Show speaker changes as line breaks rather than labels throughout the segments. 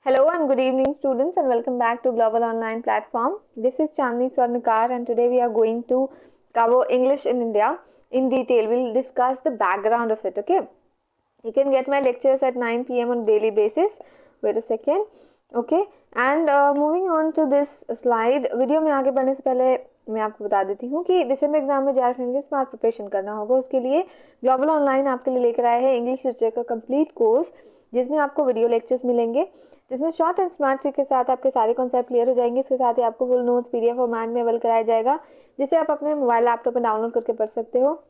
Hello and good evening students and welcome back to Global Online Platform. This is Chandni Swarnakar and today we are going to cover English in India in detail. We'll discuss the background of it, okay? You can get my lectures at 9 p.m. on daily basis. Wait a second. Okay, and moving on to this slide. Video में आगे बढ़ने से पहले मैं आपको बता देती हूँ कि दिसंबर एग्जाम में JARF के स्मार्ट प्रिपरेशन करना होगा. उसके लिए ग्लोबल ऑनलाइन आपके लिए लेकर आए हैं इंग्लिश लिटरेचर का कंप्लीट कोर्स, जिसमें आपको वीडियो लेक्चर्स मिलेंगे, जिसमें शॉर्ट एंड स्मार्ट ट्रिक के साथ आपके सारे कॉन्सेप्ट क्लियर हो जाएंगे. इसके साथ ही आपको फुल नोट्स PDF फॉर्मेट में अवेल कराया जाएगा, जिसे आप अपने मोबाइल लैपटॉप में डाउनलोड करके पढ़ सकते हो.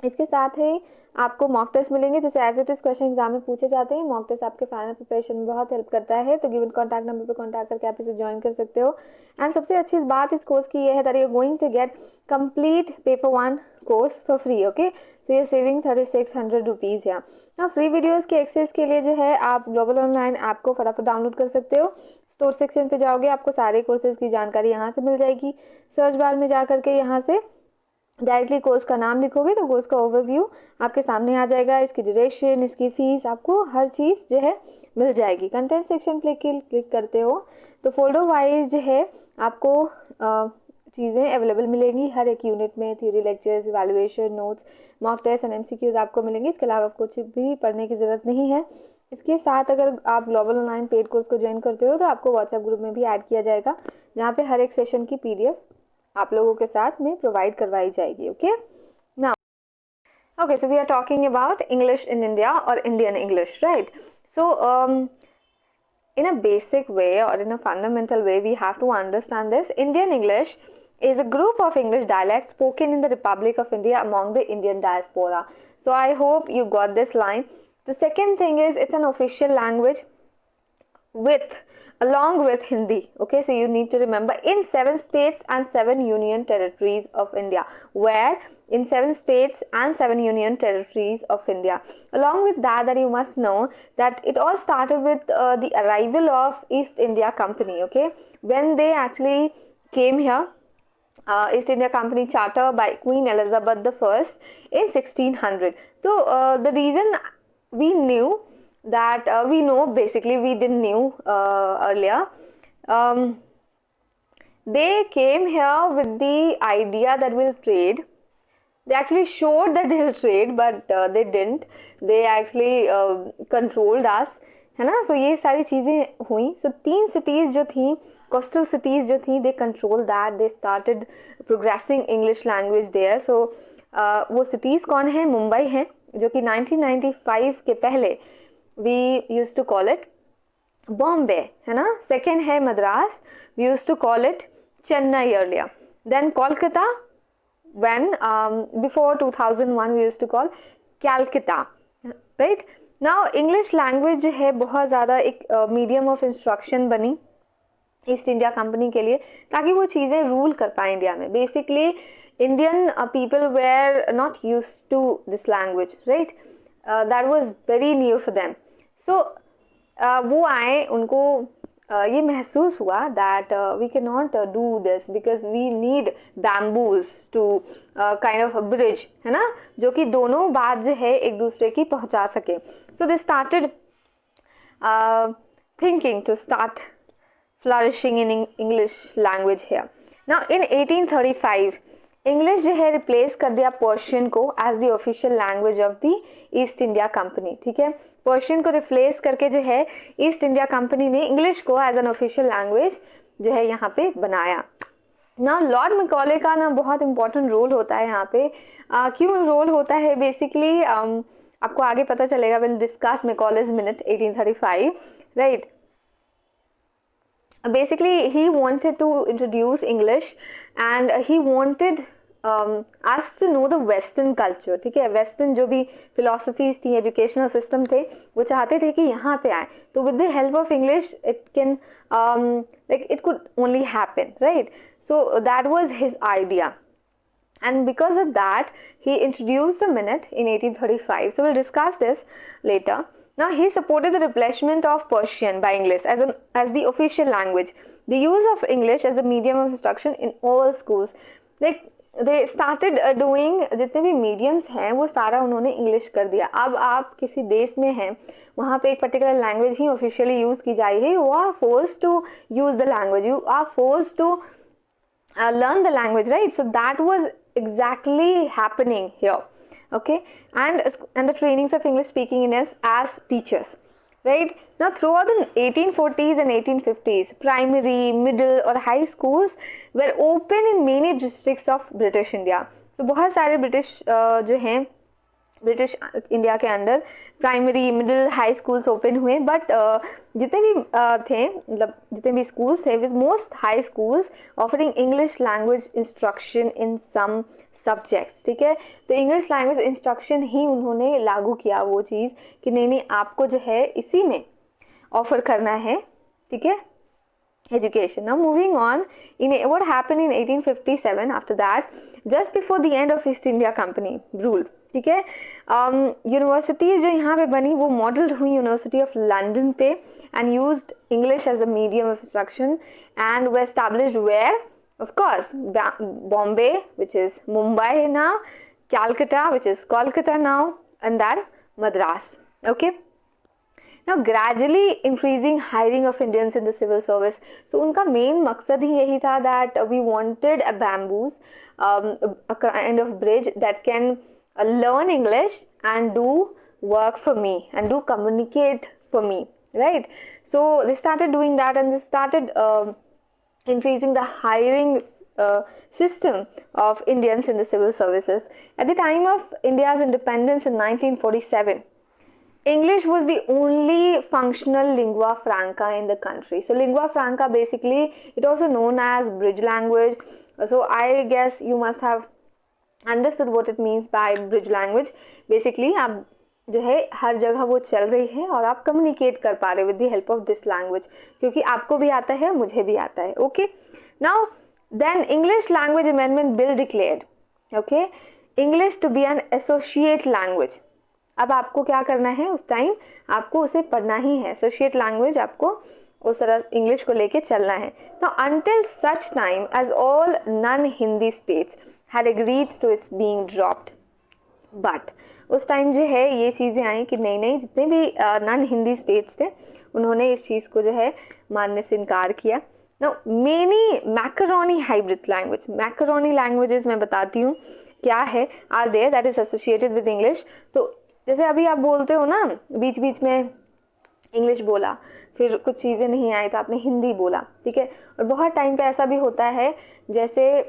इसके साथ ही आपको मॉक टेस्ट मिलेंगे, जैसे as it is question exam में पूछे जाते हैं. मॉक टेस्ट आपके फाइनल प्रिपरेशन में बहुत हेल्प करता है, तो गिवन कॉन्टैक्ट नंबर पे कॉन्टैक्ट करके आप इसे ज्वाइन कर सकते हो. एंड सबसे अच्छी बात इस कोर्स की ये है that you are going to get complete paper 1 course for free. Okay, so you saving 3600 rupees. यहाँ ना फ्री वीडियोज़ के एक्सेस के लिए जो है आप ग्लोबल ऑनलाइन ऐप को फटाफट डाउनलोड कर सकते हो. स्टोर सेक्शन पे जाओगे, आपको सारे कोर्सेज की जानकारी यहाँ से मिल जाएगी. सर्च बार में जा करके यहाँ से डायरेक्टली कोर्स का नाम लिखोगे तो कोर्स का ओवरव्यू आपके सामने आ जाएगा. इसकी ड्यूरेशन, इसकी फीस, आपको हर चीज़ जो है मिल जाएगी. कंटेंट सेक्शन पे क्लिक करते हो तो फोल्डर वाइज जो है आपको चीज़ें अवेलेबल मिलेंगी हर एक यूनिट में. Theory lectures, evaluation, notes, mock test and MCQs आपको मिलेंगे. इसके अलावा आपको कुछ भी पढ़ने की ज़रूरत नहीं है. इसके साथ अगर आप ग्लोबल ऑनलाइन पेड कोर्स को ज्वाइन करते हो तो आपको व्हाट्सएप ग्रुप में भी ऐड किया जाएगा, जहाँ पे हर एक सेशन की PDF आप लोगों के साथ में प्रोवाइड करवाई जाएगी. Okay, now okay, so we are talking about English in India or Indian English, right? So in a basic way or in a fundamental way we have to understand this. Indian English is a group of English dialects spoken in the Republic of India among the Indian diaspora. So I hope you got this line. The second thing is it's an official language along with Hindi. Okay, so you need to remember in 7 states and 7 union territories of India. Where in 7 states and 7 union territories of India. Along with that you must know that it all started with the arrival of East India Company. Okay, when they actually came here, East India Company charter by Queen Elizabeth I in 1600. So the reason we knew that we know, basically we didn't knew earlier, they came here with the idea that we'll trade. They actually showed that they'll trade, but they didn't. They actually controlled us, है ना. So ये सारी चीज़ें हुई. So 3 cities जो थी, coastal cities जो थी, they controlled that. They started progressing English language there. So वो cities कौन है? मुंबई है, जो कि 1995 के पहले we used to call it Bombay, है ना. Second है Madras, we used to call it Chennai earlier. Then Kolkata, when before 2001 we used to call Calcutta, right? Now English language जो है बहुत ज़्यादा एक medium of instruction बनी ईस्ट इंडिया कंपनी के लिए, ताकि वो चीज़ें रूल कर पाए इंडिया में. Basically Indian people were not used to this language, right. That was very new for them. So वो आए, उनको ये महसूस हुआ that we can not do this because we need bamboos to kind of bridge, है ना, जो कि दोनों बात जो है एक दूसरे की पहुंचा सके. So they started thinking to start flourishing in English language here. Now in 1835 English जो है रिप्लेस कर दिया पर्शियन को as the official language of the East India company. ठीक है, पर्शियन को रिप्लेस करके जो है ईस्ट इंडिया कंपनी ने इंग्लिश को एज एन ऑफिशियल लैंग्वेज जो है यहाँ पे बनाया. ना लॉर्ड मैकॉले का ना बहुत इंपॉर्टेंट रोल होता है यहाँ पे. क्यों रोल होता है? बेसिकली आपको आगे पता चलेगा. Will discuss Macaulay's minute 1835, right. Basically he wanted to introduce English and he wanted us to know the western culture. ठीक है, western जो भी philosophies थी, educational system थे, वो चाहते थे कि यहाँ पे आए. तो with the help of English it can like it could only happen, right? So that was his idea, and because of that he introduced a minute in 1835. So we'll discuss this later. Now he supported the replacement of Persian by English as the official language. The use of English as a medium of instruction in all schools. Like they started doing, जितने भी mediums हैं वो सारा उन्होंने English कर दिया. अब आप किसी देश में हैं, वहाँ पे एक पर्टिकुलर लैंग्वेज ही ऑफिशियली यूज़ की जाएगी, you are force to use the language, you are force to learn the language, right? So that was exactly happening here, okay? And the trainings of English speaking in as teachers, right? Now throughout the 1840s and 1850s, primary, middle or high schools were open in many districts of British India. So बहुत सारे British जो हैं British India के अंदर primary, middle, high schools open हुए, but जितने भी थे, मतलब जितने भी स्कूल्स थे, with most high schools offering English language instruction in some subjects. ठीक है, तो इंग्लिश लैंग्वेज इंस्ट्रक्शन ही उन्होंने लागू किया, वो चीज़ कि नहीं नहीं आपको जो है इसी में ऑफर करना है. ठीक है, education. Now moving on, what happened in 1857 after that, just before the end of East India Company rule. ठीक है, यूनिवर्सिटीज जो यहाँ पे बनी वो मॉडल्ड हुई यूनिवर्सिटी ऑफ लंदन पे and used English as a medium of instruction and they established where, of course, Bombay which is Mumbai now, Calcutta which is Kolkata now, and then Madras. Okay. Now gradually increasing hiring of Indians in the civil service. So उनका main मकसद ही यही था that we wanted a bamboos, a kind of bridge that can learn English and do work for me and do communicate for me, right? So they started doing that, and they started increasing the hiring system of Indians in the civil services. At the time of India's independence in 1947, English was the only functional lingua franca in the country. So lingua franca, basically, it also known as bridge language. So I guess you must have understood what it means by bridge language. Basically, आप जो है हर जगह वो चल रही है और आप कम्युनिकेट कर पा रहे with the help of this language, क्योंकि आपको भी आता है, मुझे भी आता है. Okay, now then English language amendment bill declared, okay, English to be an associate language. अब आपको क्या करना है, उस टाइम आपको उसे पढ़ना ही है, एसोसिएट लैंग्वेज आपको उस तरह इंग्लिश को लेके चलना है. Now until such time as all non Hindi states had agreed to its being dropped, but उस टाइम जो है ये चीज़ें आई कि नहीं नहीं, जितने भी नॉन हिंदी स्टेट्स थे उन्होंने इस चीज़ को जो है मानने से इनकार किया. Now many macaroni hybrid language, macaroni languages मैं बताती हूँ क्या है, are there that is associated with English. तो जैसे अभी आप बोलते हो ना, बीच बीच में इंग्लिश बोला, फिर कुछ चीज़ें नहीं आई तो आपने हिंदी बोला, ठीक है. और बहुत टाइम पे ऐसा भी होता है जैसे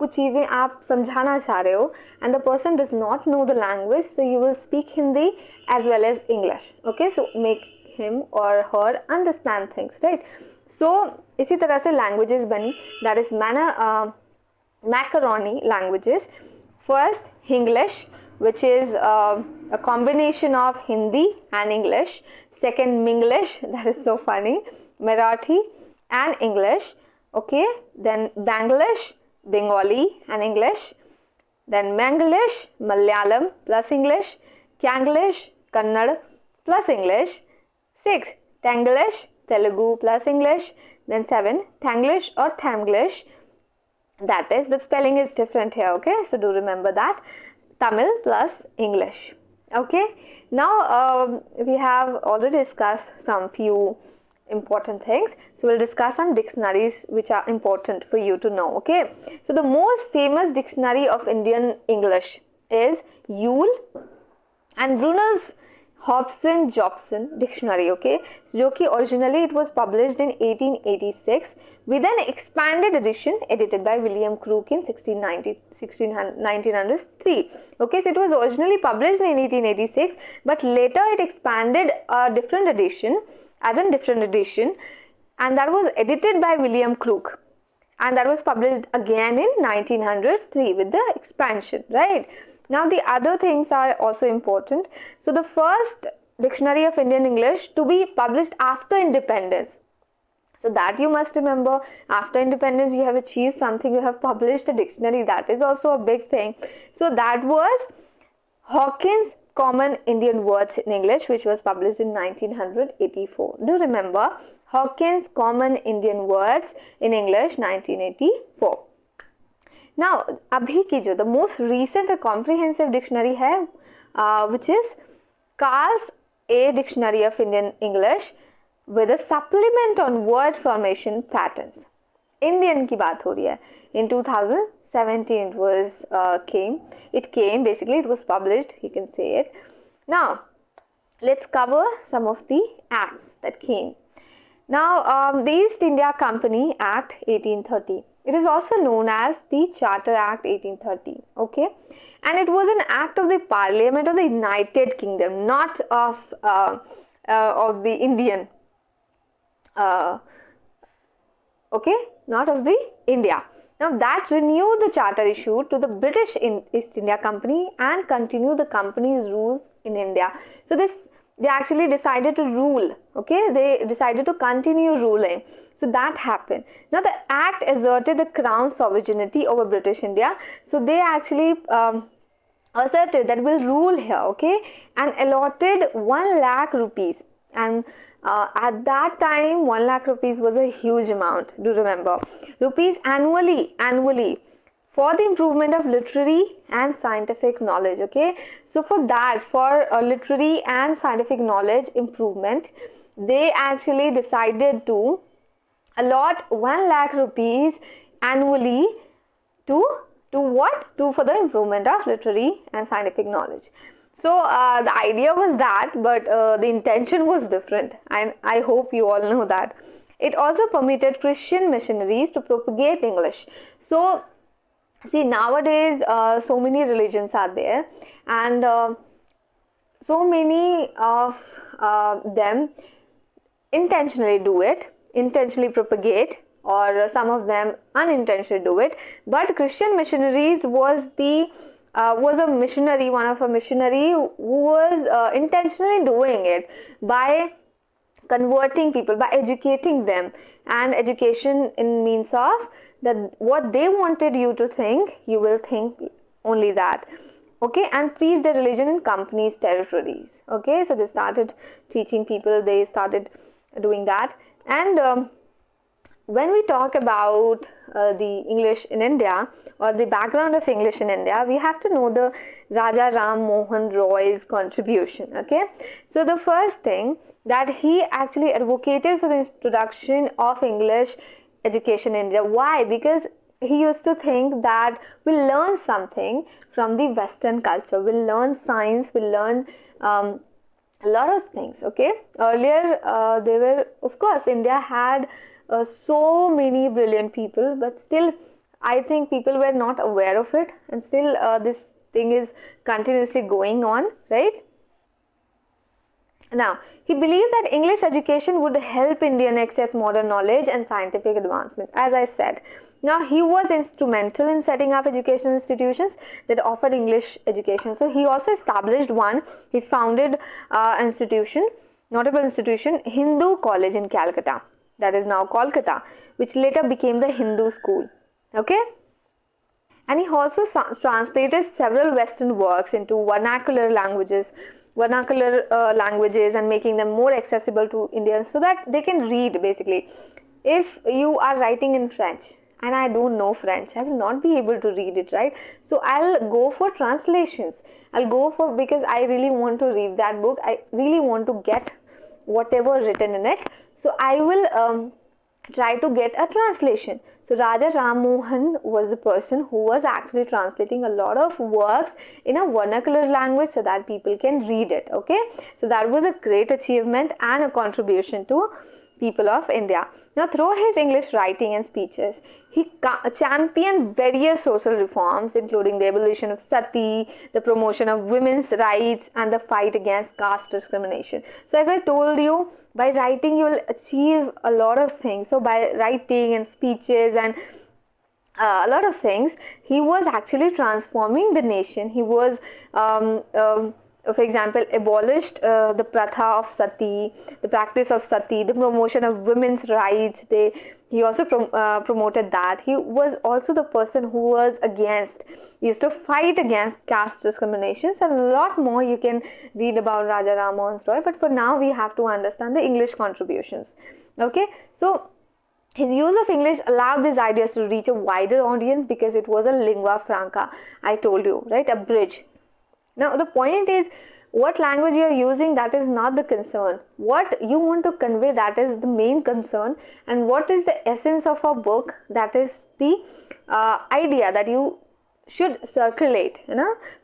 कुछ चीज़ें आप समझाना चाह रहे हो and the person does not know the language, so you will speak Hindi as well as English. Okay, so make him और her understand things, right. So इसी तरह से लैंग्वेजेस बनी, that is macaroni languages. First English, which is a combination of Hindi and English. Second, Minglish, that is so funny, Marathi and English. Okay, then Banglish, Bengali and English. Then Manglish, Malayalam plus English. Kanglish, Kannada plus English. 6, Tanglish, Telugu plus English. Then 7, Tanglish or Thamglish. That is, the spelling is different here, okay, so do remember that. Tamil plus English. Okay, now we have already discussed some few important things, so we'll discuss some dictionaries which are important for you to know. Okay, so the most famous dictionary of Indian English is Yule and Brunel's Hobson-Jobson dictionary. Okay, जो कि originally it was published in 1886 with an expanded edition edited by William Crook in 1903. Okay, so it was originally published in 1886, but later it expanded a different edition, and that was edited by William Crook, and that was published again in 1903 with the expansion, right? Now the other things are also important. So the first dictionary of Indian English to be published after independence. So that you must remember, after independence you have achieved something, you have published a dictionary, that is also a big thing. So that was Hawkins' Common Indian Words in English, which was published in 1984. Do remember, Hawkins' Common Indian Words in English, 1984. Now abhi ki jo the most recent and comprehensive dictionary hai, which is Carl's A Dictionary of Indian English with a supplement on word formation patterns. Indian की बात हो रही है. In 2017 it was basically, it was published, you can say it. Now let's cover some of the acts that came. Now the East India Company Act 1830. It is also known as the Charter Act 1830. Okay, and it was an act of the Parliament of the United Kingdom, not of the Indian. Okay, not of the India. Now that renewed the charter issued to the British East India Company and continued the company's rule in India. So they actually decided to rule. Okay, they decided to continue ruling. So that happened. Now the act asserted the crown's sovereignty over British India. So they actually asserted that we'll rule here. Okay, and allotted 1 lakh rupees. And at that time 1 lakh rupees was a huge amount, do remember, rupees annually for the improvement of literary and scientific knowledge. Okay, so for literary and scientific knowledge improvement, they actually decided to allot 1 lakh rupees annually to what? For the improvement of literary and scientific knowledge. So the idea was that, but the intention was different, and I hope you all know that. It also permitted Christian missionaries to propagate English. So see, nowadays so many religions are there, and so many of them intentionally do it, intentionally propagate, or some of them unintentionally do it. But Christian missionaries was a missionary, one of a missionary who was intentionally doing it by converting people, by educating them. And education in means of that what they wanted you to think, you will think only that. Okay, and preach their religion in companies' territories. Okay, so they started teaching people, they started doing that. And when we talk about the English in India, or the background of English in India, we have to know the Raja Ram Mohan Roy's contribution. Okay, so the first thing that he actually advocated for the introduction of English education in India. Why? Because he used to think that we'll learn something from the Western culture, we'll learn science, we'll learn a lot of things. Okay, earlier they were, of course, India had so many brilliant people, but still I think people were not aware of it, and still this thing is continuously going on, right? Now, he believed that English education would help Indian access modern knowledge and scientific advancement, as I said. Now, he was instrumental in setting up educational institutions that offered English education. So, he also established one. He founded notable institution, Hindu College in Calcutta, that is now Kolkata, which later became the Hindu school. Okay, and he also translated several Western works into vernacular languages, and making them more accessible to Indians so that they can read. Basically, if you are writing in French and I don't know French, I will not be able to read it, right? So I'll go for translations. Because I really want to read that book, I really want to get whatever written in it, so I will try to get a translation. So Raja Ram Mohan was the person who was actually translating a lot of works in a vernacular language so that people can read it. Okay, so that was a great achievement and a contribution to people of India. Now, through his English writing and speeches, he championed various social reforms, including the abolition of sati, the promotion of women's rights, and the fight against caste discrimination. So as I told you, by writing you will achieve a lot of things. So by writing and speeches and a lot of things, he was actually transforming the nation. He was for example, abolished the pratha of sati, the practice of sati, the promotion of women's rights. He also promoted that. He was also the person who was he used to fight against caste discriminations, and a lot more you can read about Raja Ram Mohan Roy. But for now, we have to understand the English contributions. Okay, so His use of English allowed these ideas to reach a wider audience because it was a lingua franca. I told you, right? A bridge. Now, the point is, what language you are using, that is not the concern. What you want to convey, that is the main concern. And what is the essence of a book, that is the idea that you should circulate,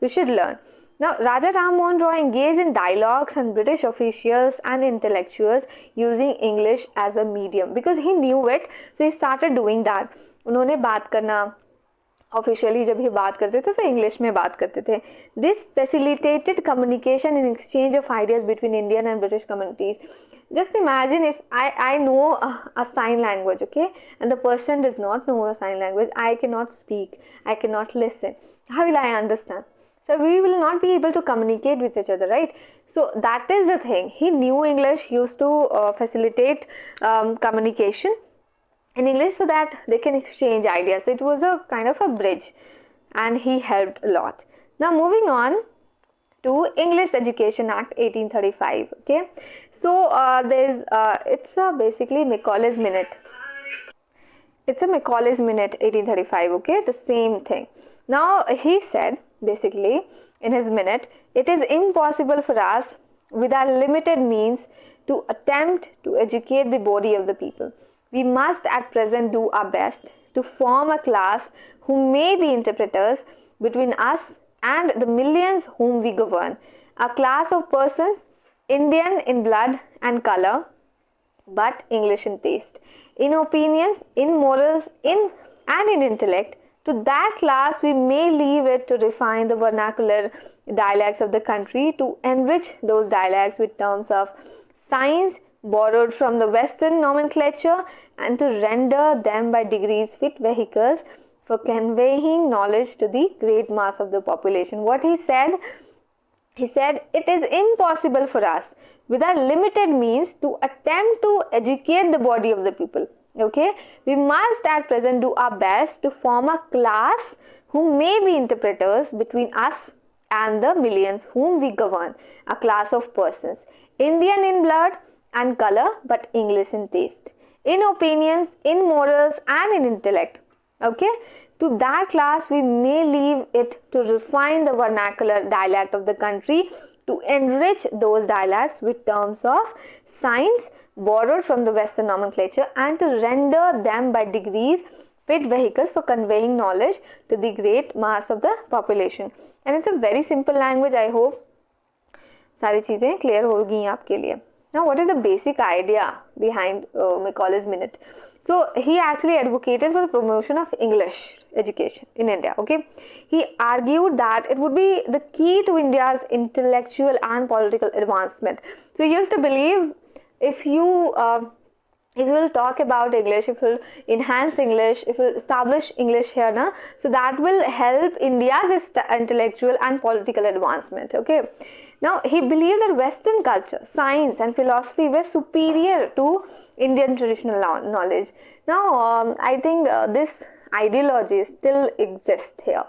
we should learn. Now, Raja Ram Mohan Roy engaged in dialogues and British officials and intellectuals using English as a medium because he knew it, so he started doing that. उन्होंने बात करना officially जब ही बात करते थे तो English में बात करते थे. This facilitated communication in exchange of ideas between Indian and British communities. Just imagine if I know a sign language, okay, and the person does not know a sign language, I cannot speak, I cannot listen. How will I understand? So we will not be able to communicate with each other, right? So that is the thing. He knew English, he used to facilitate communication in English so that they can exchange ideas. So it was a kind of a bridge, and he helped a lot. Now moving on to English Education Act 1835. Okay, so there's it's basically Macaulay's Minute. It's a Macaulay's Minute 1835. Okay, the same thing. Now he said basically in his minute, it is impossible for us with our limited means to attempt to educate the body of the people. We must at present do our best to form a class who may be interpreters between us and the millions whom we govern, a class of persons Indian in blood and color, but English in taste, in opinions, in morals, and in intellect. To that class we may leave it to refine the vernacular dialects of the country, to enrich those dialects with terms of science borrowed from the Western nomenclature, and to render them by degrees fit vehicles for conveying knowledge to the great mass of the population. What he said, it is impossible for us with our limited means to attempt to educate the body of the people. Okay, we must at present do our best to form a class who may be interpreters between us and the millions whom we govern, a class of persons Indian in blood and color, but English in taste, in opinions, in morals, and in intellect. Okay, to that class we may leave it to refine the vernacular dialect of the country, to enrich those dialects with terms of science borrowed from the Western nomenclature, and to render them by degrees fit vehicles for conveying knowledge to the great mass of the population. And it's a very simple language. I hope सारी चीज़ें clear होगी आपके लिए. Now, what is the basic idea behind Macaulay's Minute? So, he actually advocated for the promotion of English education in India. Okay, he argued that it would be the key to India's intellectual and political advancement. So, he used to believe if you will talk about English, if you will enhance English, if you will establish English here, so that will help India's intellectual and political advancement. Okay. Now, he believed that Western culture, science and philosophy were superior to Indian traditional knowledge. Now, I think this ideology still exists here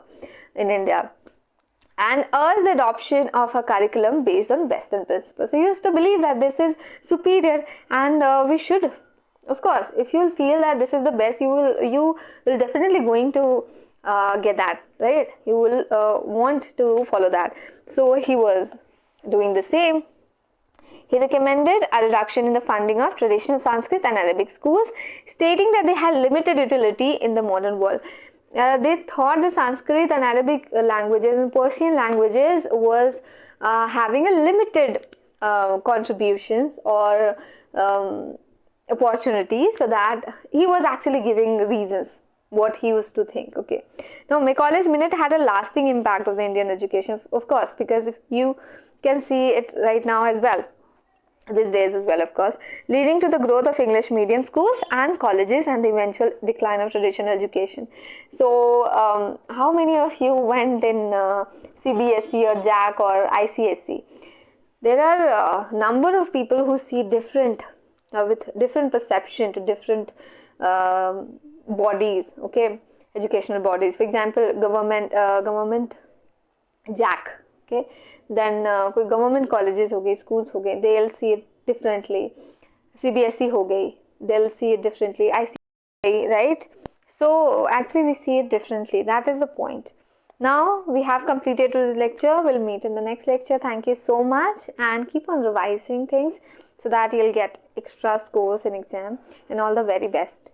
in India, and urged the adoption of a curriculum based on Western principles. So, he used to believe that this is superior, and we should, of course, if you feel that this is the best, you will definitely going to get that, right? You will want to follow that. So, he was doing the same. He recommended a reduction in the funding of traditional Sanskrit and Arabic schools, stating that they had limited utility in the modern world. They thought the Sanskrit and Arabic languages and Persian languages was having a limited contributions or opportunities, so that he was actually giving reasons what he used to think. Okay, now Macaulay's Minute had a lasting impact on the Indian education, of course, because if you can see it right now as well, these days as well, of course, leading to the growth of English medium schools and colleges and the eventual decline of traditional education. So, how many of you went in CBSE or JAC or ICSE? There are a number of people who see different, with different perception to different bodies, okay, educational bodies. For example, government JAC, okay, then कोई government colleges हो गए, schools हो गए, they'll see it differently. CBSE हो गई, they'll see it differently. right? So actually we see it differently. That is the point. Now we have completed today's lecture. We'll meet in the next lecture. Thank you so much, and keep on revising things so that you'll get extra scores in exam, and all the very best.